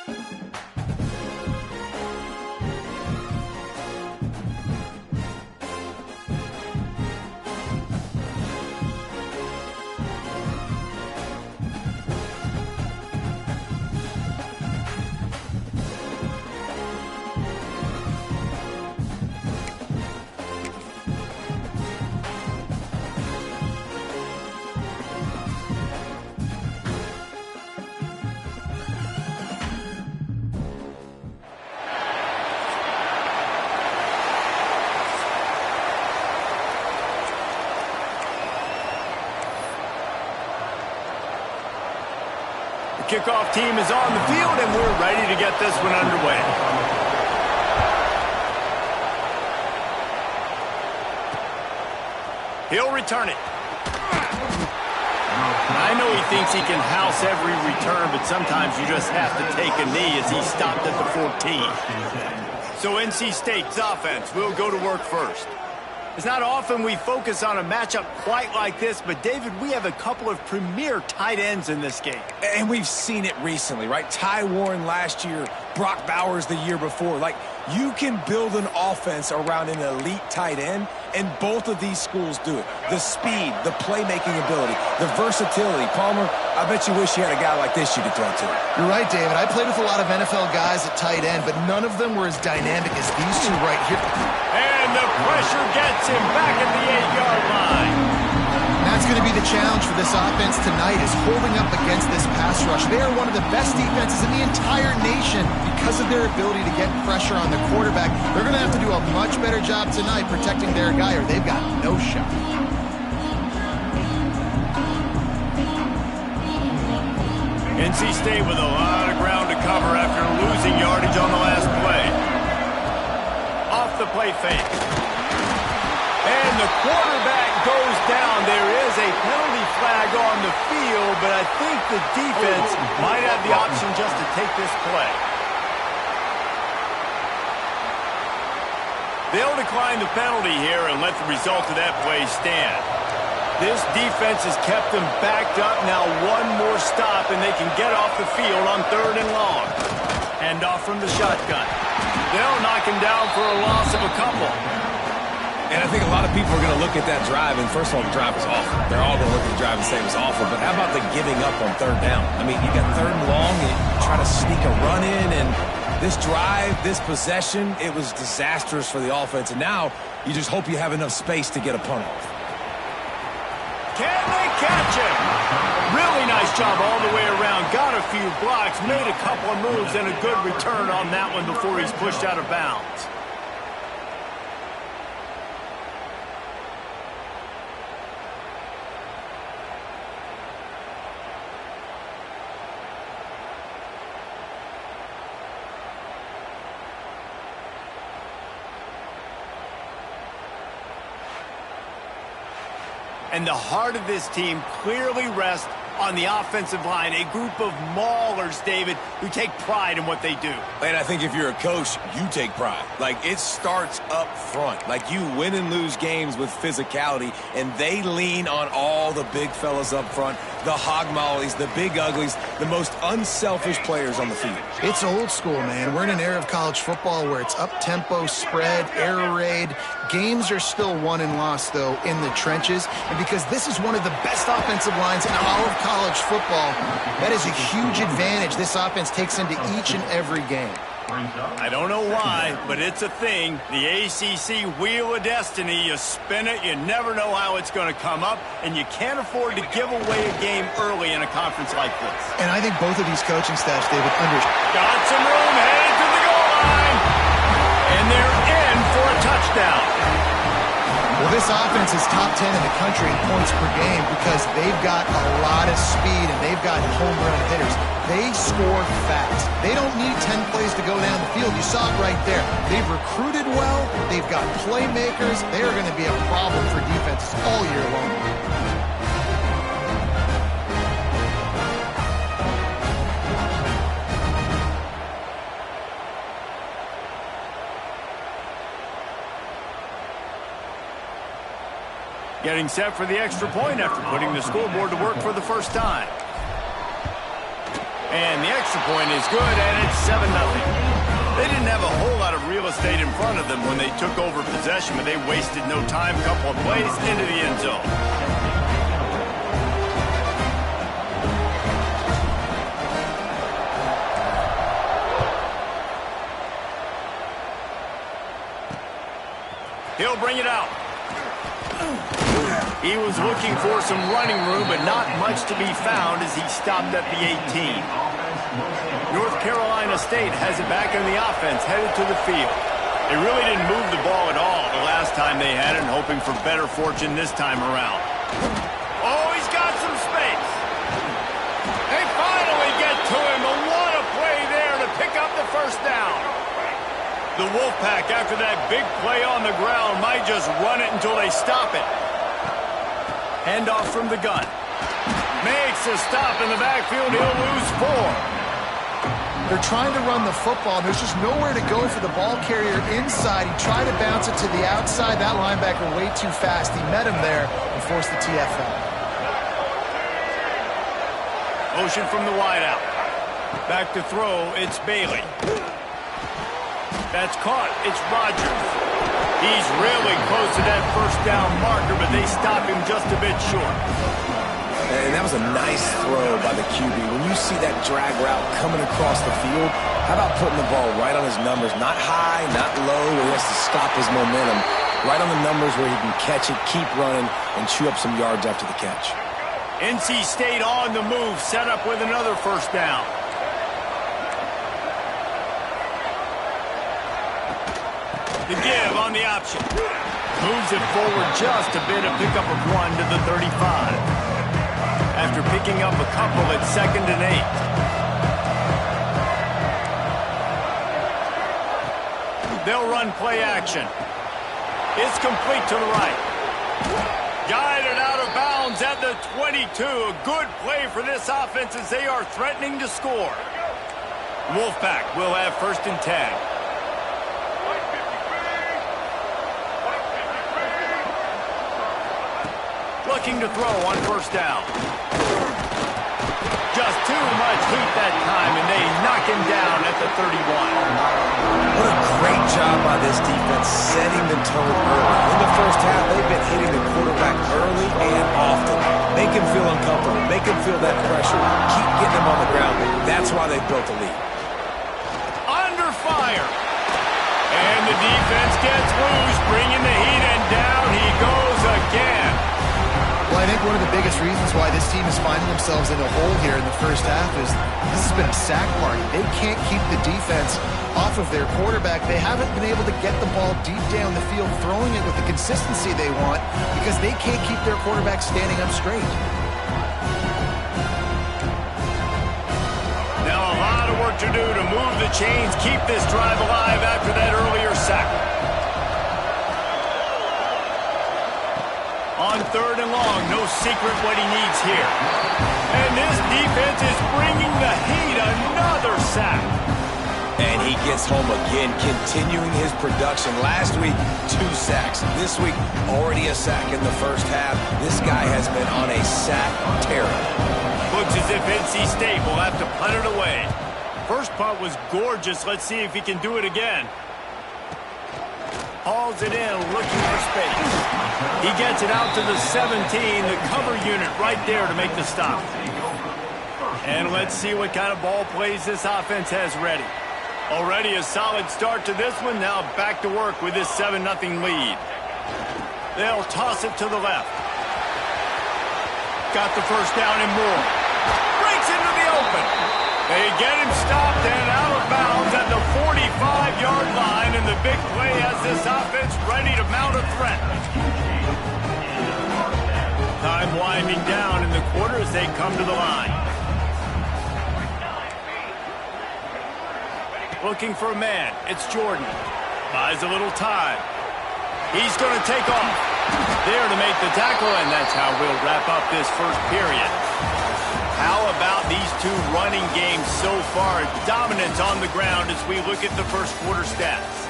The kickoff team is on the field, and we're ready to get this one underway. He'll return it. I know he thinks he can house every return, but sometimes you just have to take a knee as he stopped at the 14. So NC State's offense will go to work first. It's not often we focus on a matchup quite like this, but David, we have a couple of premier tight ends in this game. And we've seen it recently, right? Ty Warren last year, Brock Bowers the year before. Like, you can build an offense around an elite tight end, and both of these schools do it. The speed, the playmaking ability, the versatility. Palmer, I bet you wish you had a guy like this you could throw to. You're right, David. I played with a lot of NFL guys at tight end, but none of them were as dynamic as these two right here. And the pressure gets him back at the 8-yard line. That's going to be the challenge for this offense tonight, is holding up against this pass rush. They are one of the best defenses in the entire nation because of their ability to get pressure on the quarterback. They're going to have to do a much better job tonight protecting their guy, or they've got no shot. NC State with a lot of ground to cover after losing yardage on the last play. Off the play fake. And the quarterback goes down. There is a penalty flag on the field, but I think the defense might have the option just to take this play. They'll decline the penalty here and let the result of that play stand. This defense has kept them backed up. Now one more stop, and they can get off the field on 3rd and long. Hand off from the shotgun. They'll knock him down for a loss of a couple. And I think a lot of people are going to look at that drive, and first of all, the drive was awful. They're all going to look at the drive and say it was awful, but how about the giving up on 3rd down? I mean, you got 3rd and long, and you try to sneak a run in, and this drive, this possession, it was disastrous for the offense, and now you just hope you have enough space to get a punt off. Can they catch him? Really nice job all the way around. Got a few blocks, made a couple of moves, and a good return on that one before he's pushed out of bounds. And the heart of this team clearly rests on the offensive line, a group of maulers, David, who take pride in what they do. And I think if you're a coach, you take pride. Like, it starts up front. Like, you win and lose games with physicality, and they lean on all the big fellas up front, the hog mollies, the big uglies, the most unselfish players on the field. It's old school, man. We're in an era of college football where it's up-tempo, spread, air raid. Games are still won and lost, though, in the trenches. And because this is one of the best offensive lines in all of college football, that is a huge advantage this offense takes into each and every game. I don't know why, but it's a thing. The ACC Wheel of Destiny, you spin it, you never know how it's going to come up, and you can't afford to give away a game early in a conference like this. And I think both of these coaching staffs, David, got some room, headed to the goal line, and they're in for a touchdown. Well, this offense is top 10 in the country in points per game because they've got a lot of speed and they've got home run hitters. They score fast. They don't need 10 plays to go down the field. You saw it right there. They've recruited well. They've got playmakers. They are going to be a problem for defenses all year long. Getting set for the extra point after putting the scoreboard to work for the first time. And the extra point is good, and it's 7-0. They didn't have a whole lot of real estate in front of them when they took over possession, but they wasted no time. Couple of plays into the end zone. He'll bring it out. He was looking for some running room, but not much to be found as he stopped at the 18. North Carolina State has it back in the offense, headed to the field. They really didn't move the ball at all the last time they had it, hoping for better fortune this time around. Oh, he's got some space. They finally get to him, but what a play there to pick up the first down. The Wolfpack, after that big play on the ground, might just run it until they stop it. Handoff from the gun. Makes a stop in the backfield. He'll lose 4. They're trying to run the football. There's just nowhere to go for the ball carrier inside. He tried to bounce it to the outside. That linebacker way too fast. He met him there and forced the TFL. Motion from the wideout. Back to throw. It's Bailey. That's caught. It's Rogers. He's really close to that first down marker, but they stop him just a bit short. And that was a nice throw by the QB. When you see that drag route coming across the field, how about putting the ball right on his numbers? Not high, not low, where he has to stop his momentum. Right on the numbers where he can catch it, keep running, and chew up some yards after the catch. NC State on the move, set up with another first down. The give on the option. Moves it forward just a bit, a pickup of 1 to the 35. After picking up a couple at 2nd and 8. They'll run play action. It's complete to the right. Guided out of bounds at the 22. A good play for this offense as they are threatening to score. Wolfpack will have 1st and 10. Looking to throw on first down. Just too much heat that time, and they knock him down at the 31. What a great job by this defense setting the tone early. In the first half, they've been hitting the quarterback early and often. Make him feel uncomfortable. Make him feel that pressure. Keep getting him on the ground. That's why they built the lead. Under fire. And the defense gets loose, bringing the heat, and down he goes again. Well, I think one of the biggest reasons why this team is finding themselves in a hole here in the first half is this has been a sack party. They can't keep the defense off of their quarterback. They haven't been able to get the ball deep down the field, throwing it with the consistency they want because they can't keep their quarterback standing up straight. Now a lot of work to do to move the chains, keep this drive alive after that earlier sack. On 3rd and long, no secret what he needs here. And this defense is bringing the heat, another sack. And he gets home again, continuing his production. Last week, 2 sacks. This week, already a sack in the first half. This guy has been on a sack tear. Looks as if NC State will have to punt it away. First punt was gorgeous. Let's see if he can do it again. Hauls it in, looking for space. He gets it out to the 17, the cover unit right there to make the stop. And let's see what kind of ball plays this offense has ready. Already a solid start to this one. Now back to work with this 7-0 lead. They'll toss it to the left. Got the first down and more. Breaks into the open. They get him stopped and out of bounds at the 45-yard line, and the big play has this offense ready to mount a threat. Time winding down in the quarter as they come to the line. Looking for a man. It's Jordan. Buys a little time. He's going to take off. There to make the tackle, and that's how we'll wrap up this first period. How about these two running games so far? Dominance on the ground as we look at the first quarter stats.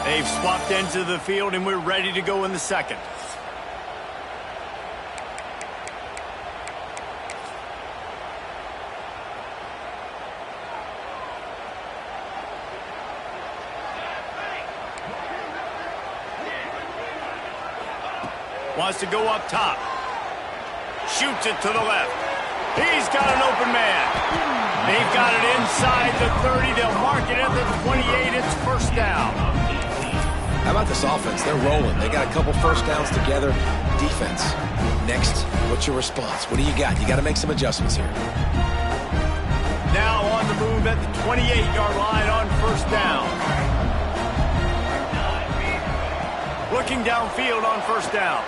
They've swapped ends of the field, and we're ready to go in the second. Wants to go up top. Shoots it to the left. He's got an open man. They've got it inside the 30. They'll mark it at the 28. It's first down. How about this offense? They're rolling. They got a couple first downs together. Defense. Next, what's your response? What do you got? You got to make some adjustments here. Now on the move at the 28-yard line on first down. Looking downfield on first down.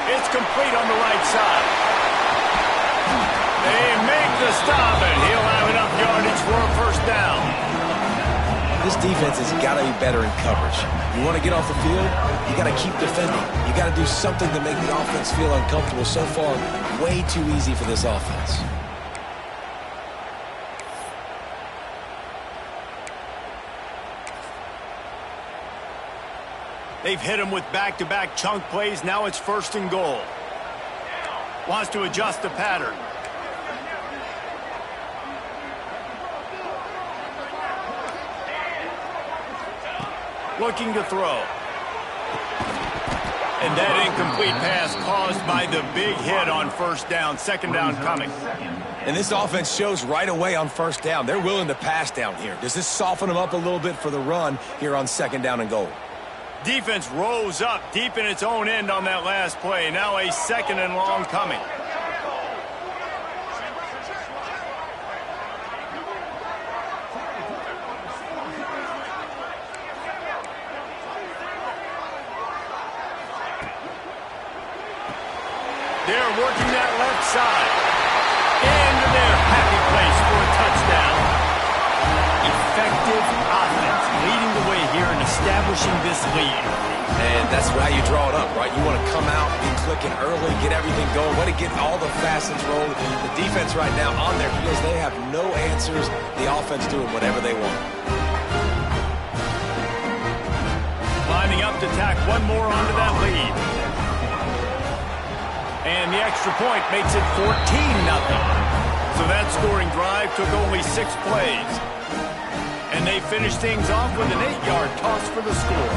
It's complete on the right side. They make the stop, and he'll have enough yardage for a first down. This defense has got to be better in coverage. You want to get off the field, you got to keep defending. You got to do something to make the offense feel uncomfortable. So far, way too easy for this offense. They've hit him with back-to-back chunk plays. Now it's first and goal. Wants to adjust the pattern. Looking to throw. And that incomplete pass caused by the big hit on first down. Second down coming. And this offense shows right away on first down. They're willing to pass down here. Does this soften them up a little bit for the run here on second down and goal? Defense rose up deep in its own end on that last play. Now a second and long coming. They're working that left side. Into their happy place for a touchdown. Effective offense leading the way here and establishing this lead. And that's how you draw it up, right? You want to come out, be clicking early, get everything going, want to get all the facets rolling. The defense right now on their heels, they have no answers. The offense doing whatever they want. Lining up to tack one more onto that lead. And the extra point makes it 14-0. So that scoring drive took only 6 plays. And they finished things off with an 8-yard toss for the score.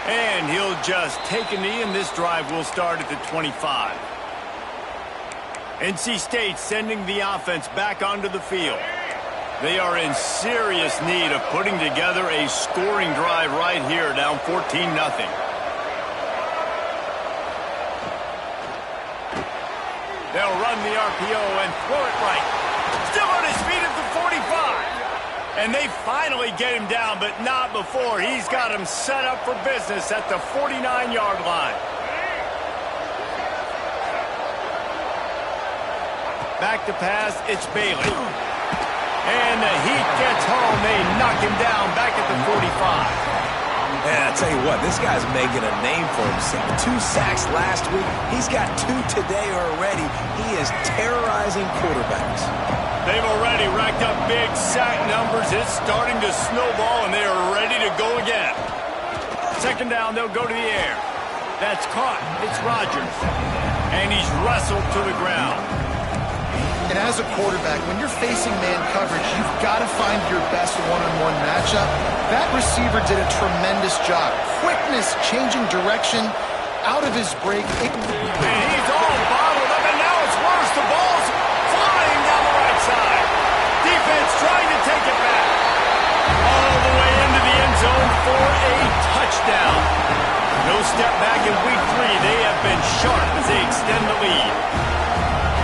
And he'll just take a knee, and this drive will start at the 25. NC State sending the offense back onto the field. They are in serious need of putting together a scoring drive right here, down 14-0. They'll run the RPO and throw it right. Still on his feet at the 45. And they finally get him down, but not before. He's got him set up for business at the 49-yard line. Back to pass, it's Bailey. And the heat gets home. They knock him down back at the 45. And I tell you what, this guy's making a name for himself. 2 sacks last week. He's got 2 today already. He is terrorizing quarterbacks. They've already racked up big sack numbers. It's starting to snowball, and they are ready to go again. Second down, they'll go to the air. That's caught. It's Rodgers. And he's wrestled to the ground. And as a quarterback, when you're facing man coverage, you've got to find your best one-on-one matchup. That receiver did a tremendous job. Quickness, changing direction, out of his break. And he's all bottled up, and now it's worse. The ball's flying down the right side. Defense trying to take it back. All the way into the end zone for a touchdown. No step back in week 3. They have been sharp as they extend the lead.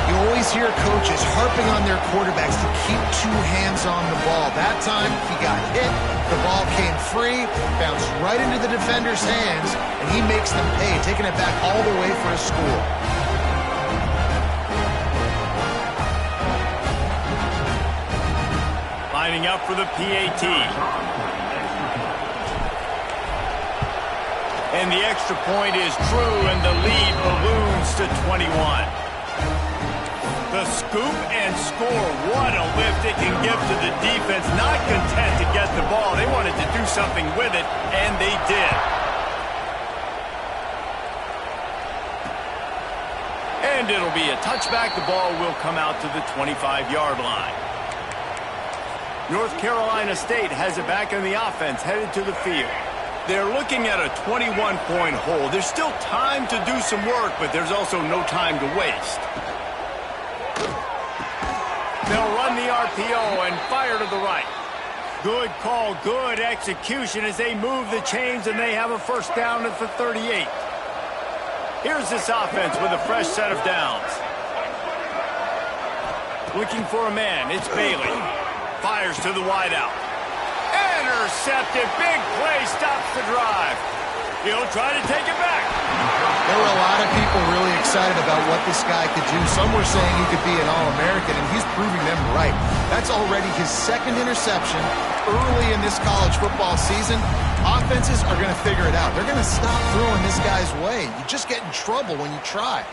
You always hear coaches harping on their quarterbacks to keep 2 hands on the ball. That time, he got hit, the ball came free, bounced right into the defender's hands, and he makes them pay, taking it back all the way for a score. Lining up for the PAT. And the extra point is true, and the lead balloons to 21. The scoop and score. What a lift it can give to the defense. Not content to get the ball. They wanted to do something with it, and they did. And it'll be a touchback. The ball will come out to the 25-yard line. North Carolina State has it back in the offense, headed to the field. They're looking at a 21-point hole. There's still time to do some work, but there's also no time to waste. They'll run the RPO and fire to the right. Good call, good execution as they move the chains, and they have a first down at the 38. Here's this offense with a fresh set of downs. Looking for a man, it's Bailey. Fires to the wideout. Intercepted, big play, stops the drive. He'll try to take it back. There were a lot of people really excited about what this guy could do. Some were saying he could be an All-American, and he's proving them right. That's already his second interception early in this college football season. Offenses are going to figure it out. They're going to stop throwing this guy's way. You just get in trouble when you try.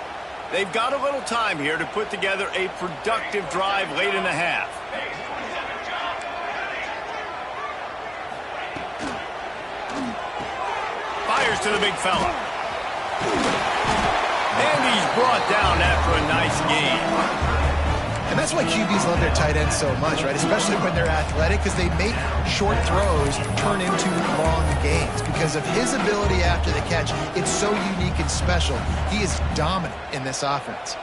They've got a little time here to put together a productive drive late in the half. Fires to the big fella. And he's brought down after a nice gain. And that's why QBs love their tight ends so much, right? Especially when they're athletic, because they make short throws turn into long gains. Because of his ability after the catch, it's so unique and special. He is dominant in this offense.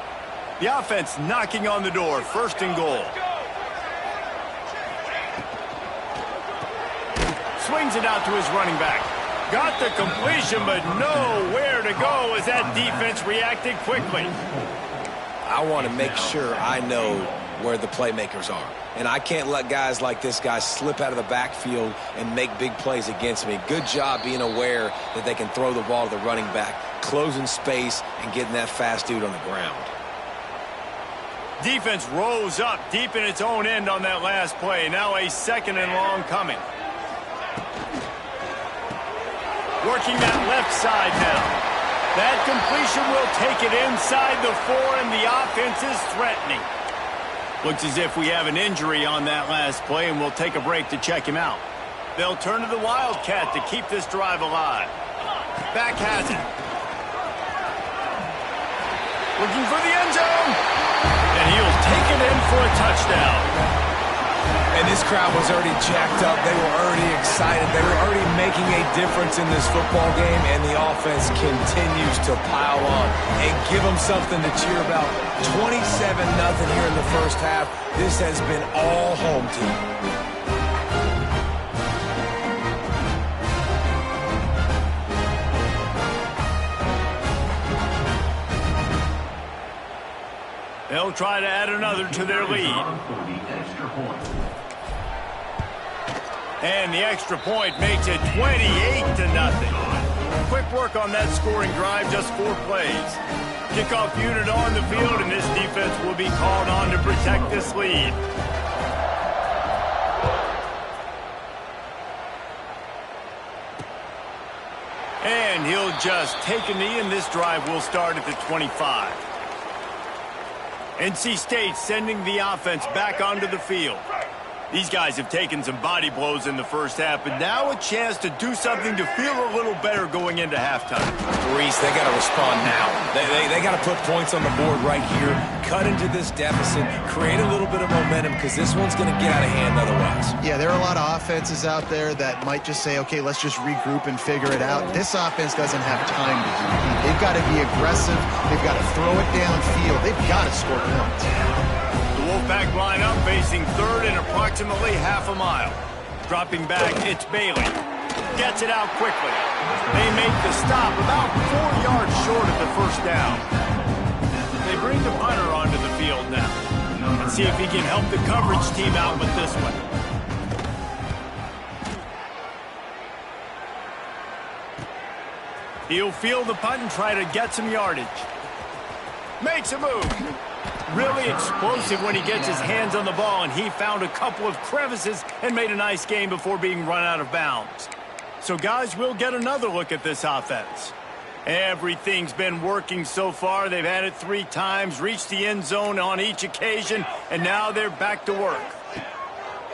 The offense knocking on the door, first and goal. Swings it out to his running back. Got the completion, but nowhere to go as that defense reacted quickly. I want to make sure I know where the playmakers are. And I can't let guys like this guy slip out of the backfield and make big plays against me. Good job being aware that they can throw the ball to the running back, closing space, and getting that fast dude on the ground. Defense rose up deep in its own end on that last play. Now a second and long coming. Working that left side now. That completion will take it inside the 4, and the offense is threatening. Looks as if we have an injury on that last play, and we'll take a break to check him out. They'll turn to the Wildcat to keep this drive alive. Back has it. Looking for the end zone. And he'll take it in for a touchdown. And this crowd was already jacked up. They were already excited. They were already making a difference in this football game, and the offense continues to pile on and give them something to cheer about. 27-0 here in the first half. This has been all home team. They'll try to add another to their lead. And the extra point makes it 28-0. Quick work on that scoring drive, just 4 plays. Kickoff unit on the field, and this defense will be called on to protect this lead. And he'll just take a knee, and this drive will start at the 25. NC State sending the offense back onto the field. These guys have taken some body blows in the first half, but now a chance to do something to feel a little better going into halftime. Reese, they got to respond now. They got to put points on the board right here, cut into this deficit, create a little bit of momentum, because this one's going to get out of hand otherwise. Yeah, there are a lot of offenses out there that might just say, okay, let's just regroup and figure it out. This offense doesn't have time to repeat. They've got to be aggressive. They've got to throw it downfield. They've got to score points. Wolfpack line up, facing third and approximately half a mile. Dropping back, it's Bailey. Gets it out quickly. They make the stop about 4 yards short of the first down. They bring the punter onto the field now. Let's see if he can help the coverage team out with this one. He'll field the punt and try to get some yardage. Makes a move. Really explosive when he gets his hands on the ball, and he found a couple of crevices and made a nice game before being run out of bounds. So, guys, we'll get another look at this offense. Everything's been working so far. They've had it 3 times, reached the end zone on each occasion, and now they're back to work.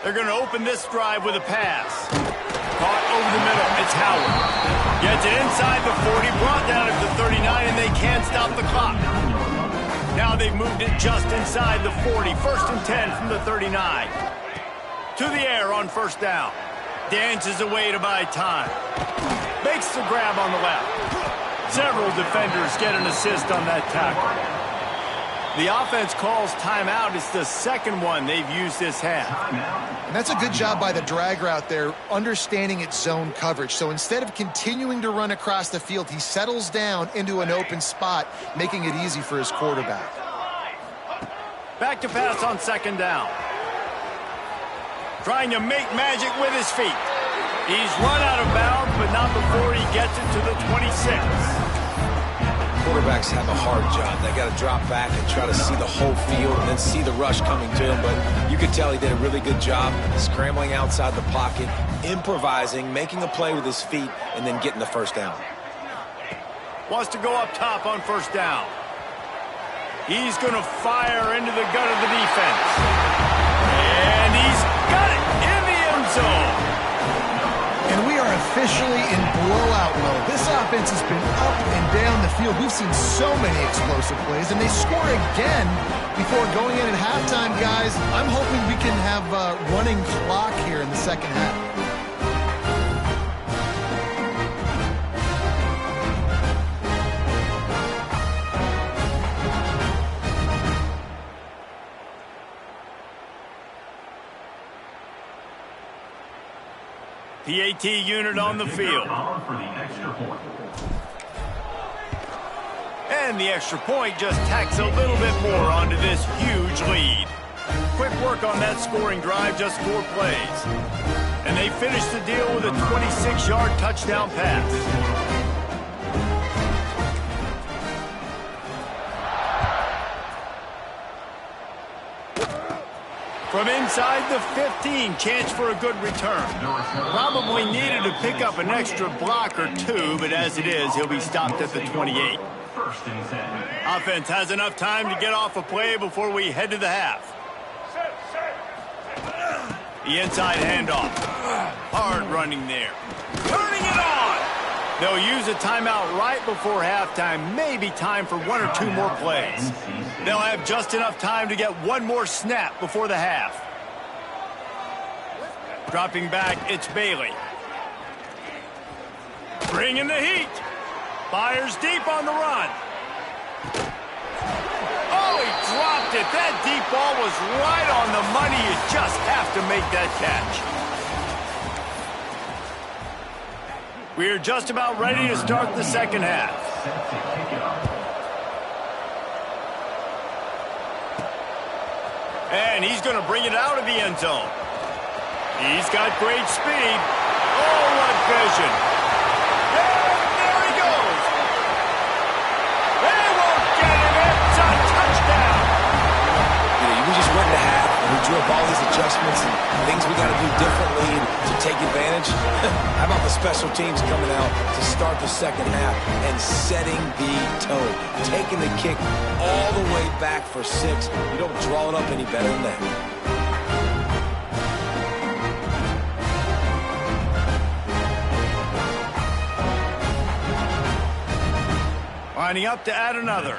They're going to open this drive with a pass. Caught over the middle. It's Howard. Gets it inside the 40, brought down at the 39, and they can't stop the clock. Now they've moved it just inside the 40. 1st and 10 from the 39. To the air on 1st down. Dances away to buy time. Makes the grab on the left. Several defenders get an assist on that tackle. The offense calls timeout. It's the 2nd one they've used this half. And that's a good job by the drag route there, understanding its zone coverage. So instead of continuing to run across the field, he settles down into an open spot, making it easy for his quarterback. Back to pass on 2nd down. Trying to make magic with his feet. He's run out of bounds, but not before he gets it to the 26. Quarterbacks have a hard job. They got to drop back and try to see the whole field and then see the rush coming to him. But you could tell he did a really good job scrambling outside the pocket, improvising, making a play with his feet, and then getting the 1st down. Wants to go up top on 1st down. He's going to fire into the gut of the defense. And he's got it in the end zone. And we are officially in blowout mode. This offense has been up and down the field. We've seen so many explosive plays, and they score again before going in at halftime, guys. I'm hoping we can have a running clock here in the 2nd half. PAT unit on the field. And the extra point just tacks a little bit more onto this huge lead. Quick work on that scoring drive, just 4 plays. And they finish the deal with a 26-yard touchdown pass. From inside the 15, chance for a good return. Probably needed to pick up an extra block or 2, but as it is, he'll be stopped at the 28. Offense has enough time to get off a play before we head to the half. The inside handoff. Hard running there. Turning it on! They'll use a timeout right before halftime. Maybe time for 1 or 2 more plays. They'll have just enough time to get 1 more snap before the half. Dropping back, it's Bailey. Bringing the heat. Fires deep on the run. Oh, he dropped it. That deep ball was right on the money. You just have to make that catch. We're just about ready to start the 2nd half. And he's going to bring it out of the end zone. He's got great speed. Oh, what vision. And there he goes. They won't get him. It's a touchdown. We just went to half, and we drew up all these adjustments and things we got to do differently to take advantage. How about the special teams coming out to start the 2nd half and setting the tone, taking the kick all the way back for 6. You don't draw it up any better than that. Lining up to add another.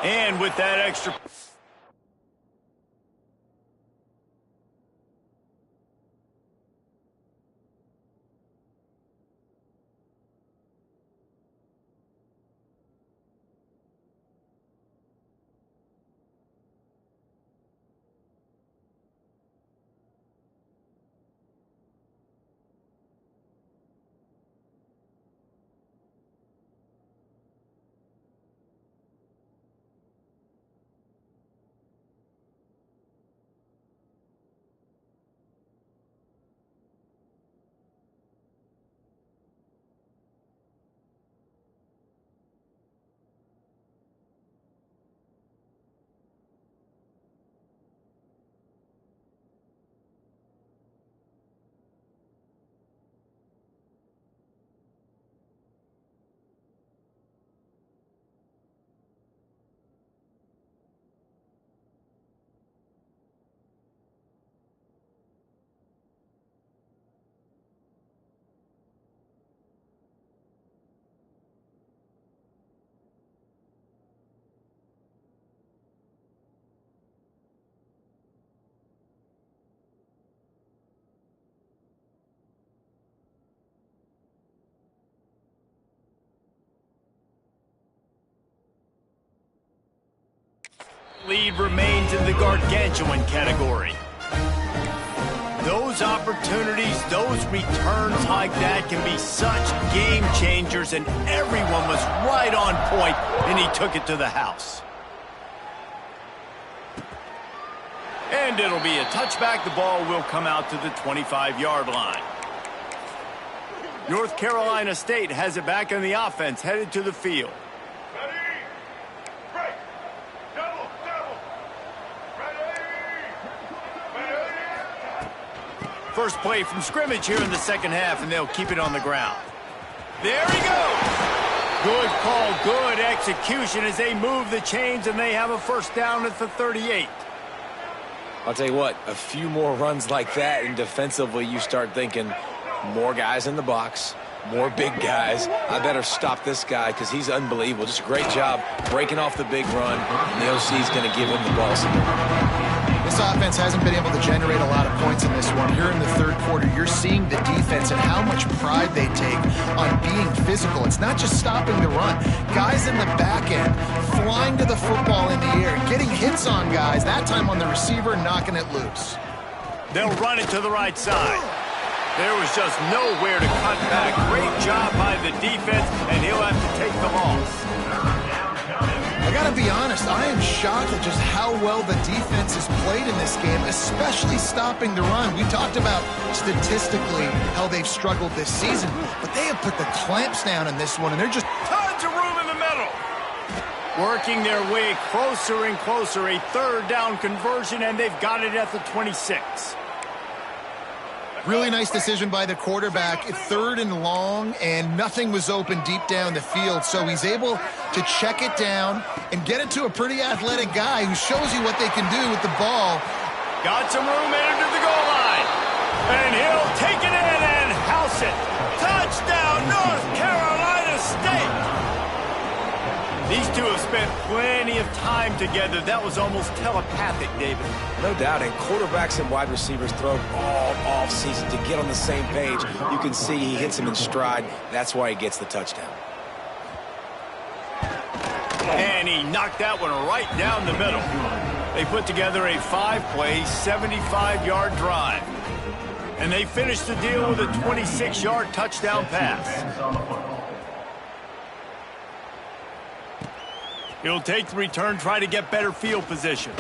And with that extra... lead remains in the gargantuan category. Those opportunities, those returns like that can be such game changers, and everyone was right on point, and he took it to the house. And it'll be a touchback. The ball will come out to the 25-yard line. North Carolina State has it back in the offense, headed to the field. First play from scrimmage here in the second half, and they'll keep it on the ground. There he goes. Good call, good execution as they move the chains, and they have a first down at the 38. I'll tell you what, a few more runs like that, and defensively you start thinking more guys in the box, more big guys. I better stop this guy because he's unbelievable. Just a great job breaking off the big run, and the OC is going to give him the ball some. This offense hasn't been able to generate a lot of points in this one. Here in the third quarter, you're seeing the defense and how much pride they take on being physical. It's not just stopping the run. Guys in the back end flying to the football in the air, getting hits on guys, that time on the receiver, knocking it loose. They'll run it to the right side. There was just nowhere to cut back. Great job by the defense, and he'll have to take the loss. I gotta be honest, I am shocked at just how well the defense has played in this game, especially stopping the run. We talked about statistically how they've struggled this season, but they have put the clamps down in this one, and they're just tons of room in the middle. Working their way closer and closer, a third down conversion, and they've got it at the 26. Really nice decision by the quarterback. Third and long, and nothing was open deep down the field, so he's able to check it down and get it to a pretty athletic guy who shows you what they can do with the ball. Got some room into the goal line, and he'll take it in and house it. Touchdown, North Carolina State. These two have spent plenty of time together. That was almost telepathic, David. No doubt, and quarterbacks and wide receivers throw all off-season to get on the same page. You can see he hits him in stride. That's why he gets the touchdown. And he knocked that one right down the middle. They put together a 5-play, 75-yard drive. And they finished the deal with a 26-yard touchdown pass. He'll take the return, try to get better field position.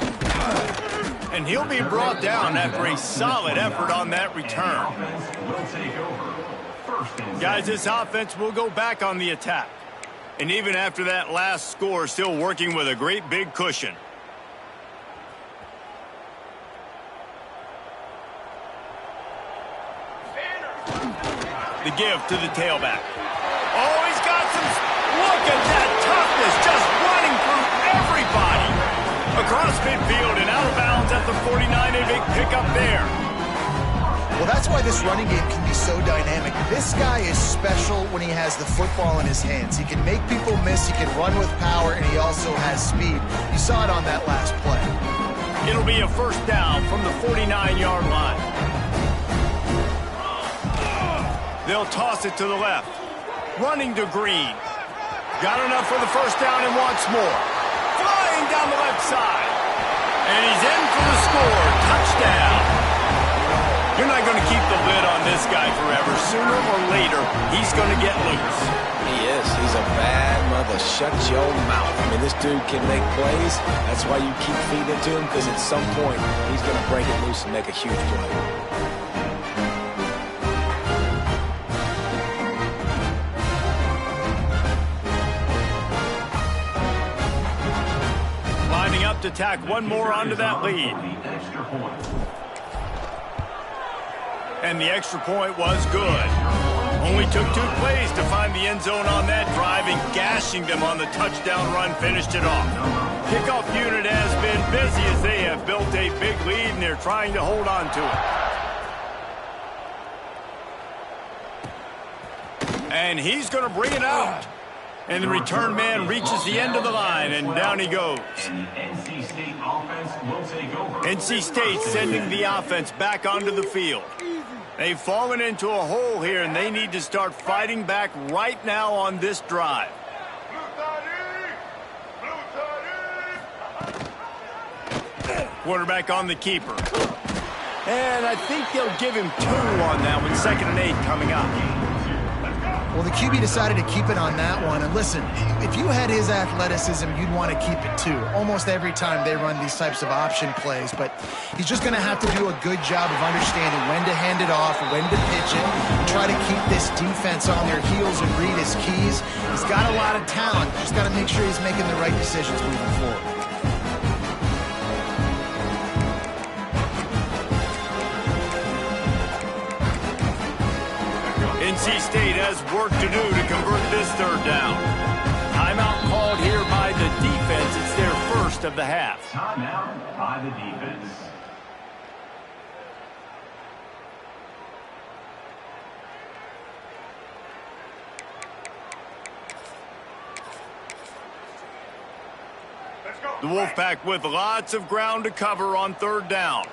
And he'll be brought down after a solid effort on that return. Guys, this offense will go back on the attack. And even after that last score, still working with a great big cushion. The give to the tailback. Oh, he's got some... Look at that toughness, just running through everybody. Across midfield and out of bounds at the 49, a big pickup there. Well, that's why this running game can be so dynamic. This guy is special when he has the football in his hands. He can make people miss, he can run with power, and he also has speed. You saw it on that last play. It'll be a first down from the 49-yard line. They'll toss it to the left. Running to Green. Got enough for the first down and wants more. Flying down the left side. And he's in for the score. Touchdown. You're not going to keep the lid on this guy forever. Sooner or later, he's going to get loose. He is. He's a bad mother. Shut your mouth. I mean, this dude can make plays. That's why you keep feeding it to him, because at some point, he's going to break it loose and make a huge play. To tack one more onto that lead. And the extra point was good. Only took 2 plays to find the end zone on that drive, and gashing them on the touchdown run finished it off. Kickoff unit has been busy as they have built a big lead, and they're trying to hold on to it. And he's going to bring it out. And the return man reaches the end of the line, and down he goes. NC State sending the offense back onto the field. They've fallen into a hole here, and they need to start fighting back right now on this drive. Quarterback on the keeper. And I think they'll give him 2 on that one. 2nd and 8 coming up. Well, the QB decided to keep it on that one. And listen, if you had his athleticism, you'd want to keep it too. Almost every time they run these types of option plays. But he's just going to have to do a good job of understanding when to hand it off, when to pitch it, and try to keep this defense on their heels and read his keys. He's got a lot of talent. Just got to make sure he's making the right decisions moving forward. NC State has work to do to convert this 3rd down. Timeout called here by the defense. It's their first of the half. Timeout by the defense. The Wolfpack with lots of ground to cover on 3rd down.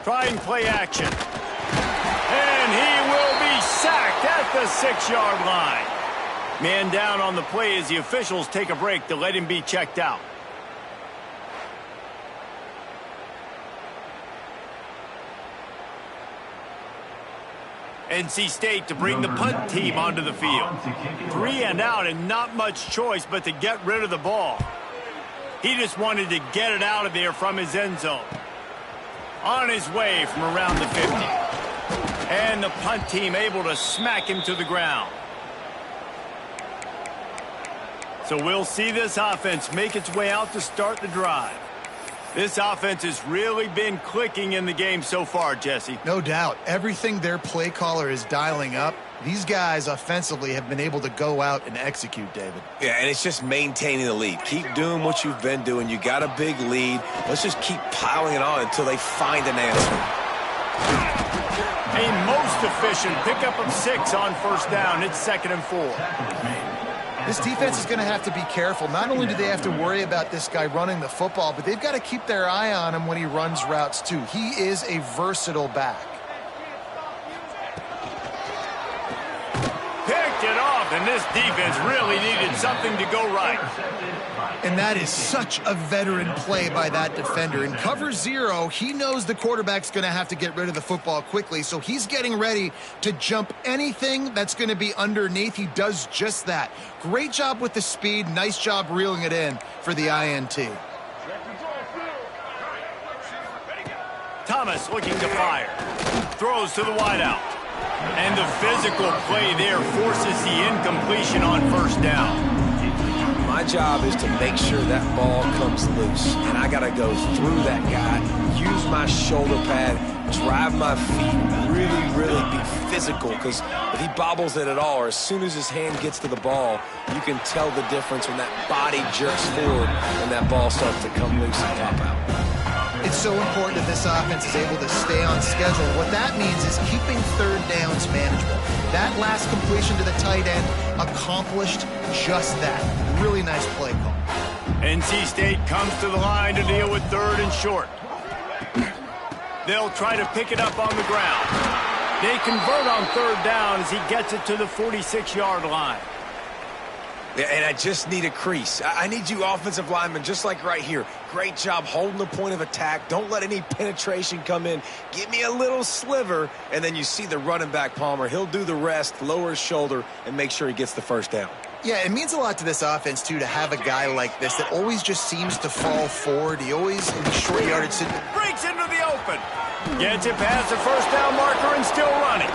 Trying play action. And he will be sacked at the 6-yard line. Man down on the play as the officials take a break to let him be checked out. NC State to bring the punt team onto the field. 3 and out and not much choice but to get rid of the ball. He just wanted to get it out of there from his end zone. On his way from around the 50. And the punt team able to smack him to the ground. So we'll see this offense make its way out to start the drive. This offense has really been clicking in the game so far, Jesse. No doubt. Everything their play caller is dialing up, these guys offensively have been able to go out and execute, David. Yeah, and it's just maintaining the lead. Keep doing what you've been doing. You got a big lead. Let's just keep piling it on until they find an answer. A most efficient pickup of 6 on 1st down. It's 2nd and 4. This defense is going to have to be careful. Not only do they have to worry about this guy running the football, but they've got to keep their eye on him when he runs routes too. He is a versatile back. Picked it off, and this defense really needed something to go right. And that is such a veteran play by that defender. In cover 0, he knows the quarterback's going to have to get rid of the football quickly, so he's getting ready to jump anything that's going to be underneath. He does just that. Great job with the speed. Nice job reeling it in for the INT. Thomas looking to fire. Throws to the wideout. And the physical play there forces the incompletion on 1st down. My job is to make sure that ball comes loose, and I got to go through that guy, use my shoulder pad, drive my feet, really be physical, because if he bobbles it at all, or as soon as his hand gets to the ball, you can tell the difference when that body jerks forward and that ball starts to come loose and pop out. It's so important that this offense is able to stay on schedule. What that means is keeping 3rd downs manageable. That last completion to the tight end accomplished just that. Really nice play call. NC State comes to the line to deal with 3rd and short. They'll try to pick it up on the ground. They convert on 3rd down as he gets it to the 46-yard line. Yeah, and I just need a crease. I need you offensive linemen, just like right here. Great job holding the point of attack. Don't let any penetration come in. Give me a little sliver, and then you see the running back, Palmer. He'll do the rest, lower his shoulder, and make sure he gets the 1st down. Yeah, it means a lot to this offense, too, to have a guy like this that always just seems to fall forward. He always, in the short yardage, breaks into the open. Gets it past the 1st down marker and still running.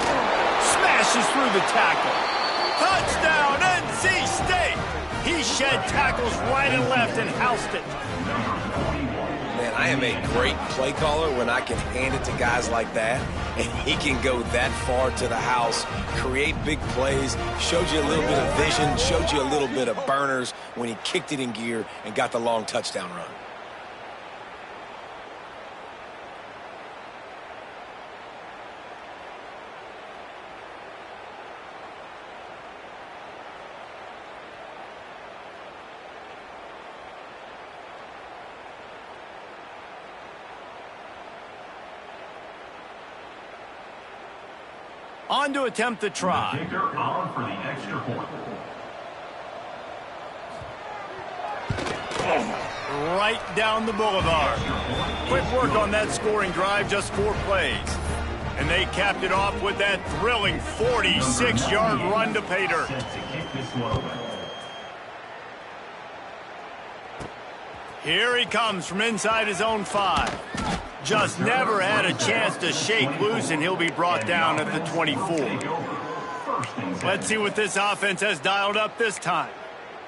Smashes through the tackle. Touchdown, NC State! He shed tackles right and left and housed it. Man, I am a great play caller when I can hand it to guys like that, and he can go that far to the house, create big plays, showed you a little bit of vision, showed you a little bit of burners when he kicked it in gear and got the long touchdown run. On to attempt the try. The kicker on for the extra point. right down the boulevard. Quick work on that scoring drive, just 4 plays. And they capped it off with that thrilling 46-yard run to pay dirt. Here he comes from inside his own 5. Just never had a chance to shake loose, and he'll be brought down at the 24. Let's see what this offense has dialed up this time.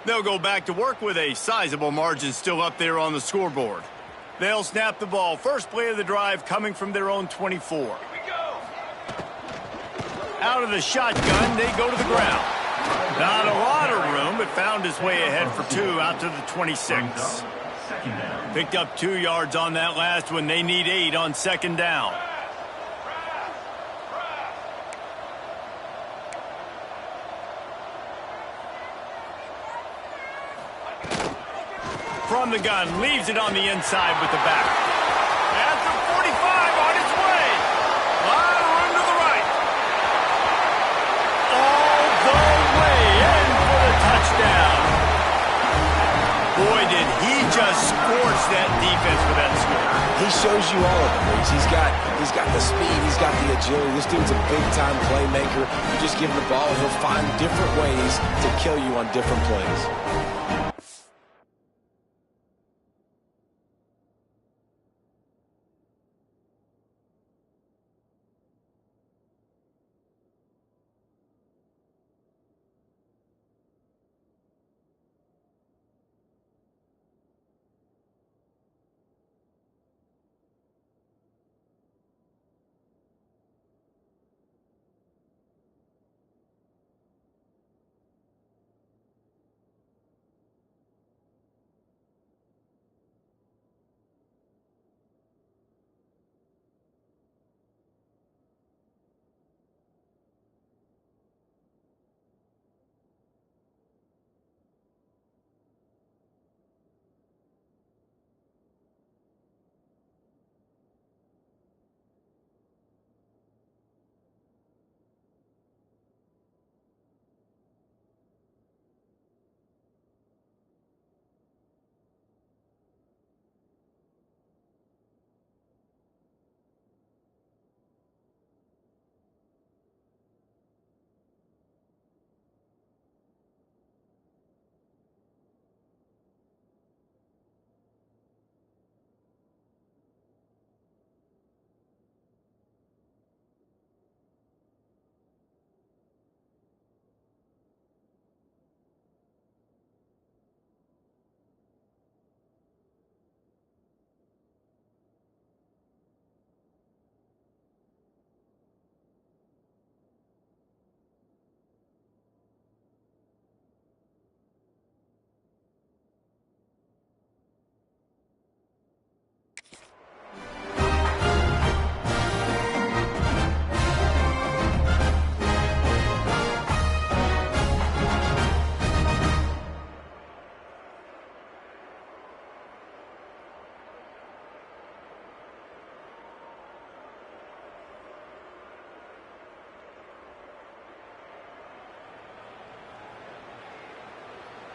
They'll go back to work with a sizable margin still up there on the scoreboard. They'll snap the ball. First play of the drive coming from their own 24. Out of the shotgun, they go to the ground. Not a lot of room, but found his way ahead for 2 out to the 26. Picked up 2 yards on that last one. They need 8 on second down. From the gun, leaves it on the inside with the back. At the 45, on its way. A lot of room to the right. All the way in for the touchdown. Boy, did he just scorch that defense with that score. He shows you all of it, Reese. He's got the speed, he's got the agility. This dude's a big-time playmaker. You just give him the ball, and he'll find different ways to kill you on different plays.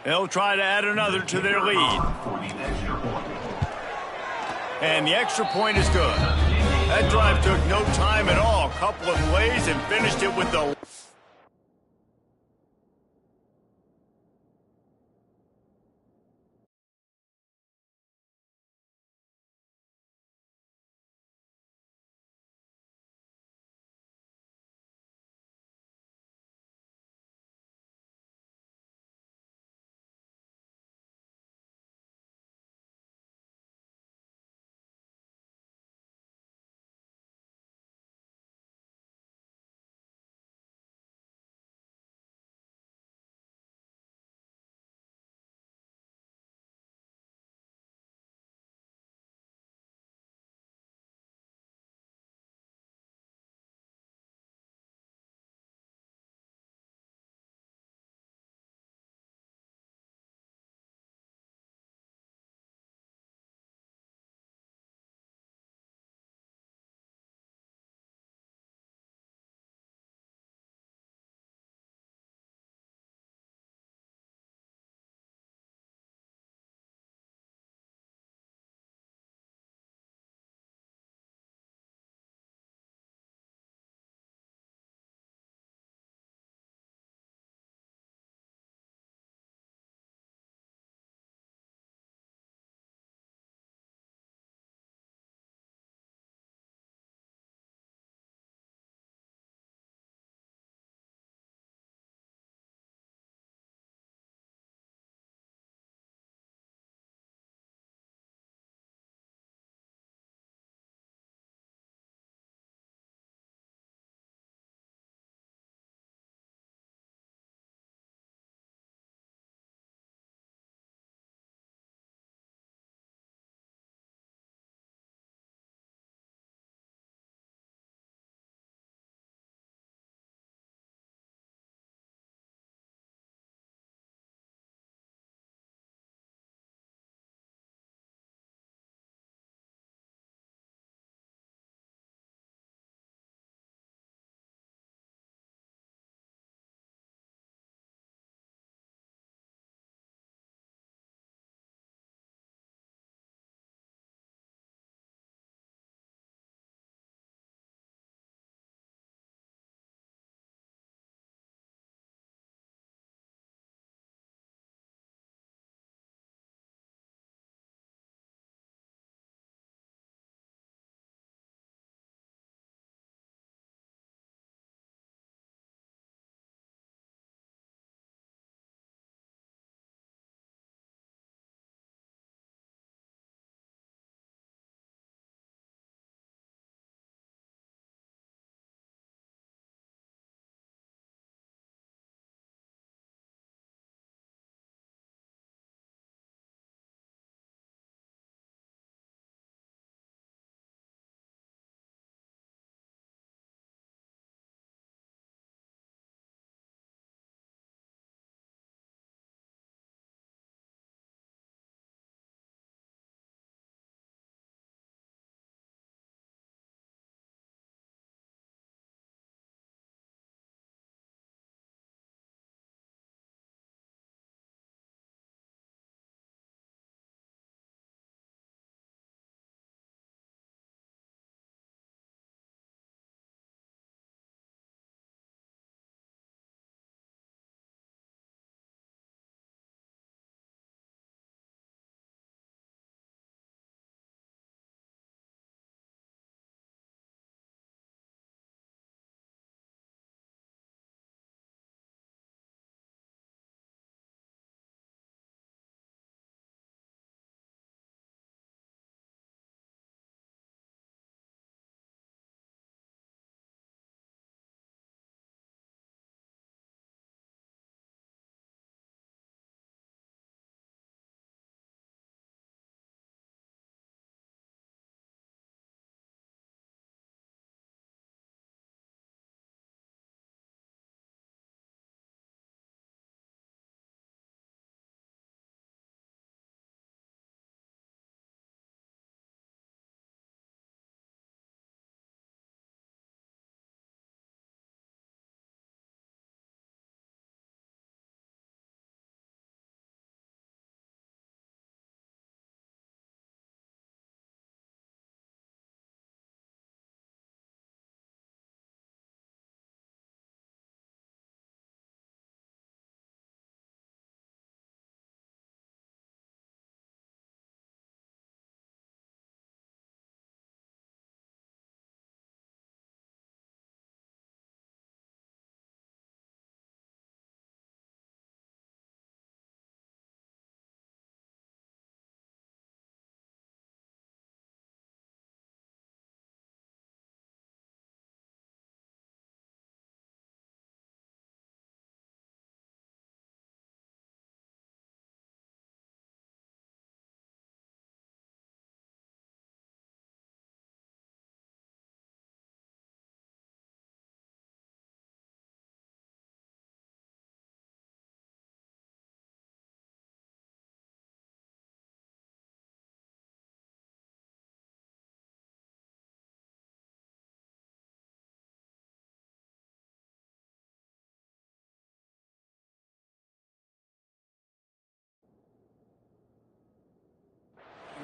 They'll try to add another to their lead. And the extra point is good. That drive took no time at all. A couple of plays and finished it with the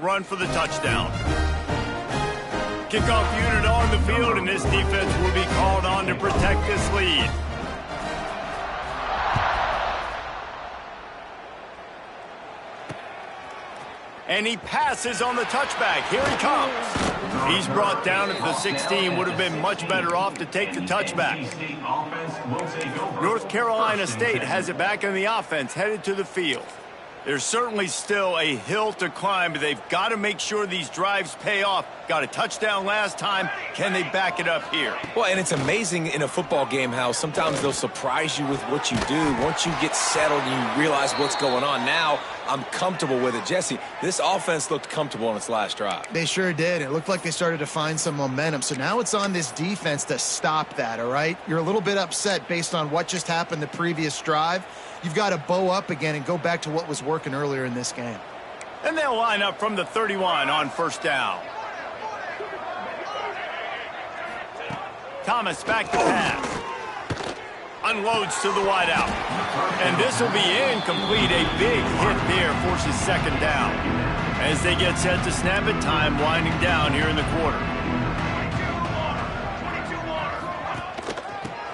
run for the touchdown. Kickoff unit on the field, and this defense will be called on to protect this lead. And he passes on the touchback. Here he comes. He's brought down at the 16. Would have been much better off to take the touchback. North Carolina State has it back in the offense, headed to the field. There's certainly still a hill to climb, but they've got to make sure these drives pay off. Got a touchdown last time. Can they back it up here? Well, and it's amazing in a football game how sometimes they'll surprise you with what you do. Once you get settled and you realize what's going on, now I'm comfortable with it. Jesse, this offense looked comfortable on its last drive. They sure did. It looked like they started to find some momentum. So now it's on this defense to stop that, all right? You're a little bit upset based on what just happened the previous drive. You've got to bow up again and go back to what was working earlier in this game. And they'll line up from the 31 on first down. Thomas back to pass. Unloads to the wideout. And this will be incomplete. A big hit there forces second down. As they get set to snap it, time winding down here in the quarter.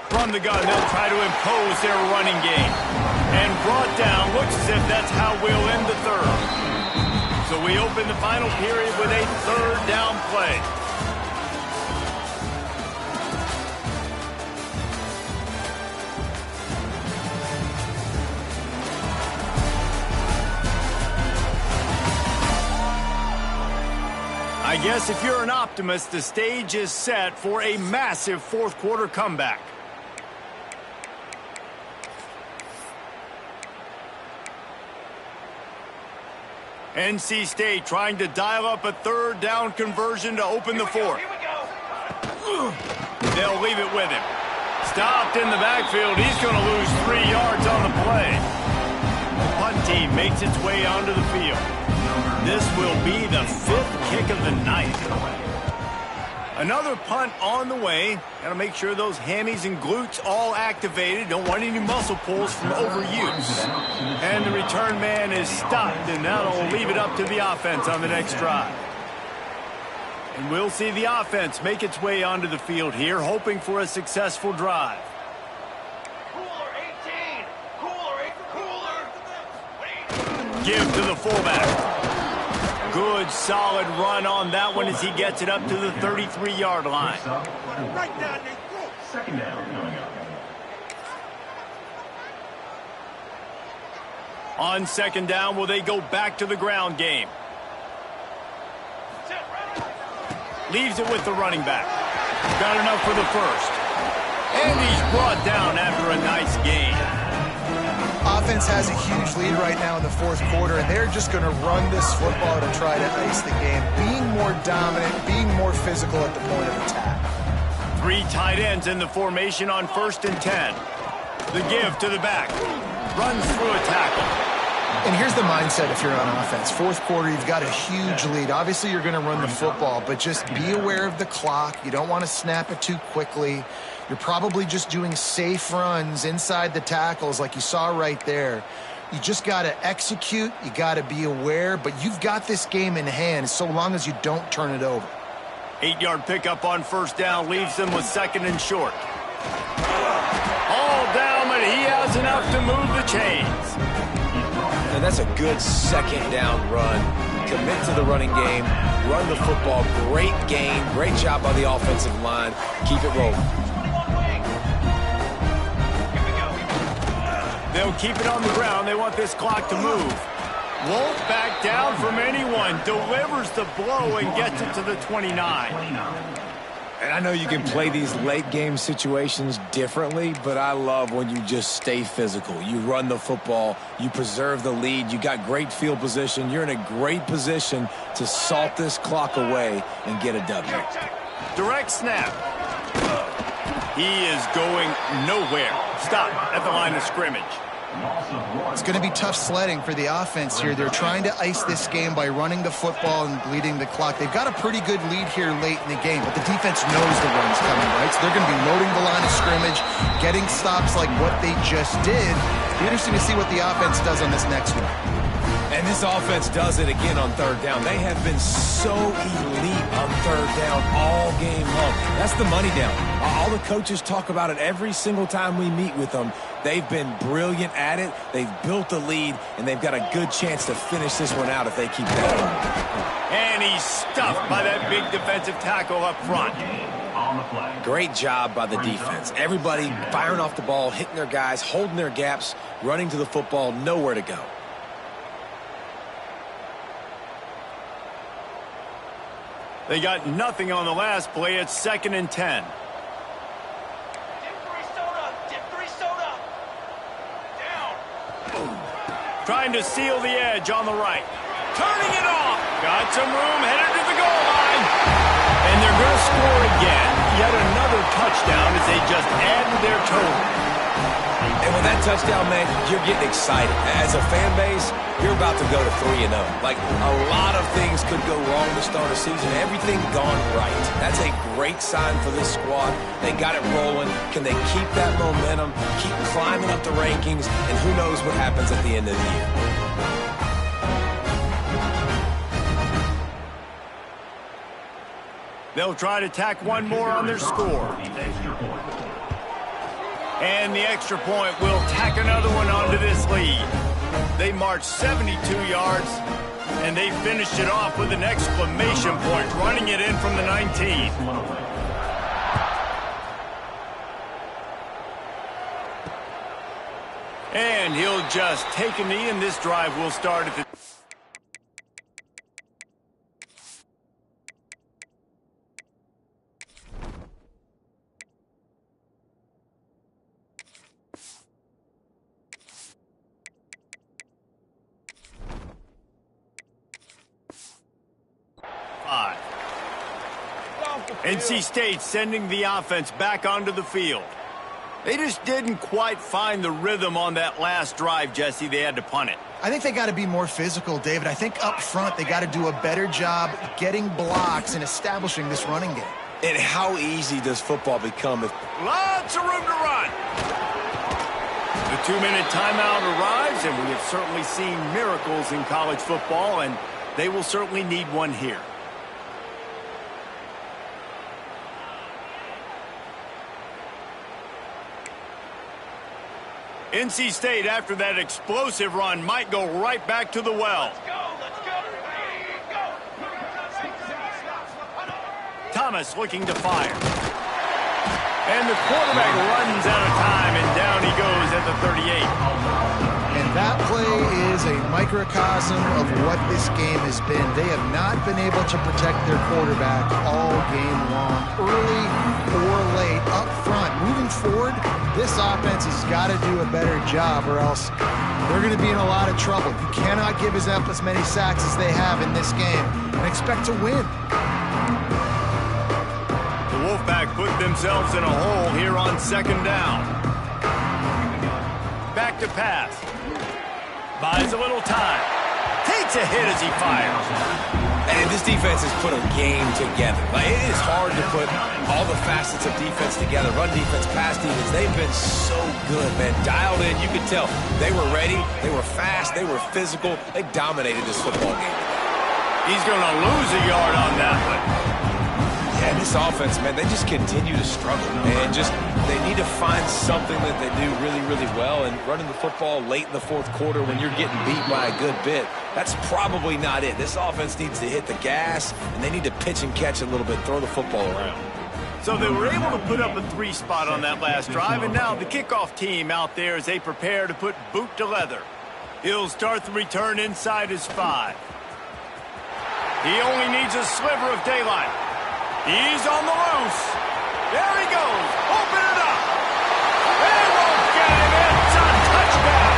From the gun, they'll try to impose their running game. And brought down, looks as if that's how we'll end the third. So we open the final period with a third down play. I guess if you're an optimist, the stage is set for a massive fourth quarter comeback. NC State trying to dial up a third down conversion to open the fourth. They'll leave it with him. Stopped in the backfield. He's going to lose 3 yards on the play. The punt team makes its way onto the field. This will be the 5th kick of the night. Another punt on the way. Got to make sure those hammies and glutes all activated. Don't want any muscle pulls from overuse. And the return man is stopped, and that'll leave it up to the offense on the next drive. And we'll see the offense make its way onto the field here, hoping for a successful drive. Give to the fullback. Good, solid run on that one as he gets it up to the 33-yard line. Second down coming up. On second down, will they go back to the ground game? Leaves it with the running back. Got enough for the first. And he's brought down after a nice gain. Offense has a huge lead right now in the fourth quarter, and they're just going to run this football to try to ice the game, being more dominant, being more physical at the point of attack. 3 tight ends in the formation on 1st and 10. The give to the back. Runs through a tackle. And here's the mindset if you're on offense. Fourth quarter, you've got a huge lead. Obviously, you're going to run the football, but just be aware of the clock. You don't want to snap it too quickly. You're probably just doing safe runs inside the tackles like you saw right there. You just got to execute. You got to be aware, but you've got this game in hand so long as you don't turn it over. 8-yard pickup on first down leaves them with 2nd and short. All down, but he has enough to move the chains. And that's a good second down run. Commit to the running game, run the football. Great gain, great job by the offensive line. Keep it rolling. They'll keep it on the ground. They want this clock to move. Won't back down from anyone. Delivers the blow and gets it to the 29. And I know you can play these late game situations differently, but I love when you just stay physical. You run the football, you preserve the lead, you got great field position. You're in a great position to salt this clock away and get a W. Direct snap. He is going nowhere. Stop at the line of scrimmage. It's going to be tough sledding for the offense here. They're trying to ice this game by running the football and bleeding the clock. They've got a pretty good lead here late in the game, but the defense knows the run's coming, right? So they're going to be loading the line of scrimmage, getting stops like what they just did. It'll be interesting to see what the offense does on this next one. And this offense does it again on third down. They have been so elite on third down all game long. That's the money down. All the coaches talk about it every single time we meet with them. They've been brilliant at it. They've built the lead, and they've got a good chance to finish this one out if they keep that up. And he's stuffed by that big defensive tackle up front. Great job by the defense. Everybody firing off the ball, hitting their guys, holding their gaps, running to the football, nowhere to go. They got nothing on the last play. It's 2nd and 10. Trying to seal the edge on the right. Turning it off. Got some room, headed to the goal line. And they're going to score again. Yet another touchdown as they just add to their total. And with that touchdown, man, you're getting excited. As a fan base, you're about to go to 3-0. Like, a lot of things could go wrong to start a season. Everything gone right. That's a great sign for this squad. They got it rolling. Can they keep that momentum, keep climbing up the rankings, and who knows what happens at the end of the year. They'll try to tack one more on their score. And the extra point will tack another one onto this lead. They marched 72 yards, and they finished it off with an exclamation point, running it in from the 19. And he'll just take a knee, and this drive will start at the... NC State sending the offense back onto the field. They just didn't quite find the rhythm on that last drive, Jesse. They had to punt it. I think they got to be more physical, David. I think up front they got to do a better job getting blocks and establishing this running game. And how easy does football become if... Lots of room to run. The 2-minute timeout arrives, and we have certainly seen miracles in college football, and they will certainly need one here. NC State, after that explosive run, might go right back to the well. Let's go, let's go. Thomas looking to fire. And the quarterback runs out of time, and down he goes at the 38. And that play is a microcosm of what this game has been. They have not been able to protect their quarterback all game long, early or late, up front. Moving forward, this offense has got to do a better job, or else they're going to be in a lot of trouble. You cannot give up as many sacks as they have in this game and expect to win. The Wolfpack put themselves in a hole here on 2nd down. Back to pass. Buys a little time. Takes a hit as he fires. And this defense has put a game together. Like, it is hard to put all the facets of defense together. Run defense, pass defense. They've been so good, man. Dialed in. You could tell they were ready. They were fast. They were physical. They dominated this football game. He's going to lose a yard on that one. Yeah, this offense, man, they just continue to struggle. And they need to find something that they do really, really well. And running the football late in the 4th quarter when you're getting beat by a good bit, that's probably not it. This offense needs to hit the gas, and they need to pitch and catch a little bit, throw the football around. So they were able to put up a 3 spot on that last drive, and now the kickoff team out there as they prepare to put boot to leather. He'll start the return inside his 5. He only needs a sliver of daylight. He's on the loose. There he goes. Open it up. They won't get him. It's a touchdown.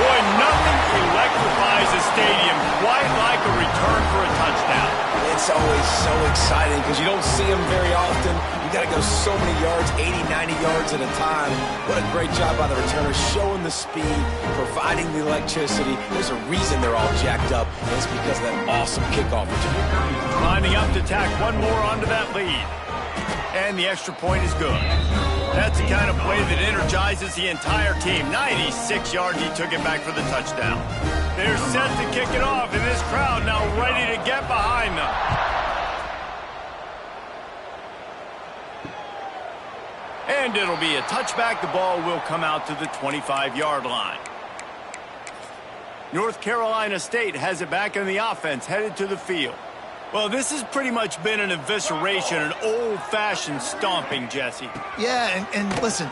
Boy, nothing electrifies a stadium quite like a return for a touchdown. It's always so exciting because you don't see them very often. You got to go so many yards, 80, 90 yards at a time. What a great job by the returners, showing the speed, providing the electricity. There's a reason they're all jacked up, and it's because of that awesome kickoff return. Lining up to tack one more onto that lead. And the extra point is good. That's the kind of play that energizes the entire team. 96 yards, he took it back for the touchdown. They're set to kick it off, and this crowd now ready to get behind them. And it'll be a touchback. The ball will come out to the 25-yard line. North Carolina State has it back in the offense, headed to the field. Well, this has pretty much been an evisceration, an old-fashioned stomping, Jesse. Yeah, and listen,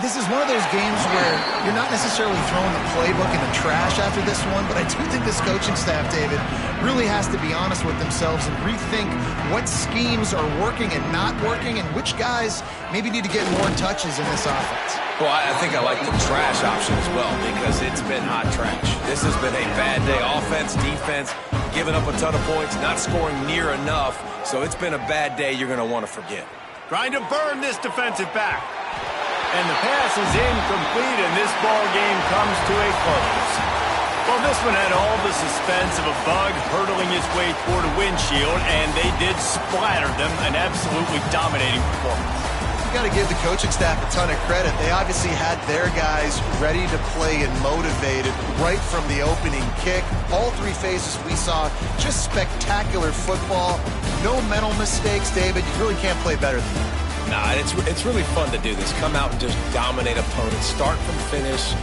this is one of those games where you're not necessarily throwing the playbook in the trash after this one, but I do think this coaching staff, David, really has to be honest with themselves and rethink what schemes are working and not working and which guys maybe need to get more touches in this offense. Well, I think I like the trash option as well because it's been hot trash. This has been a bad day. Offense, defense, giving up a ton of points, not scoring near enough. So it's been a bad day you're going to want to forget. Trying to burn this defensive back. And the pass is incomplete, and this ball game comes to a close. Well, this one had all the suspense of a bug hurtling its way toward a windshield, and they did splatter them, an absolutely dominating performance. You got to give the coaching staff a ton of credit. They obviously had their guys ready to play and motivated right from the opening kick. All three phases we saw, just spectacular football. No mental mistakes, David. You really can't play better than that. Nah, it's really fun to do this. Come out and just dominate opponents. Start from finish.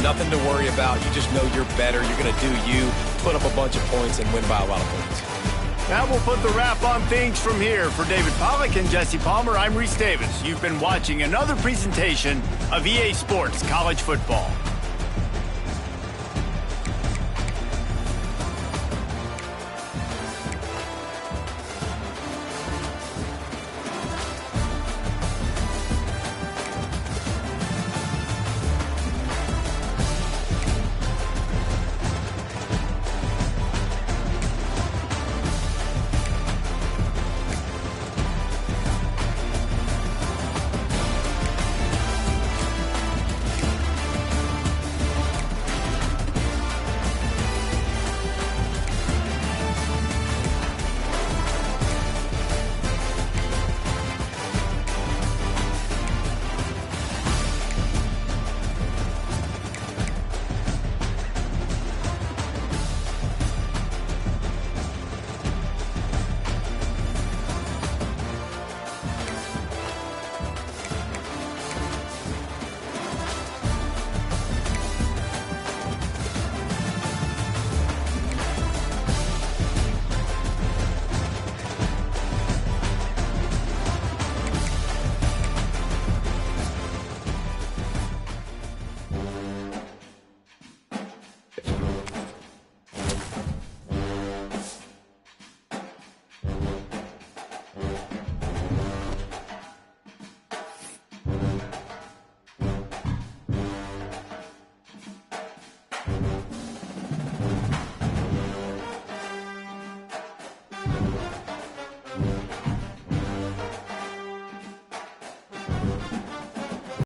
Nothing to worry about. You just know you're better. You're going to do you, put up a bunch of points, and win by a lot of points. That will put the wrap on things from here. For David Pollack and Jesse Palmer, I'm Reese Davis. You've been watching another presentation of EA Sports College Football.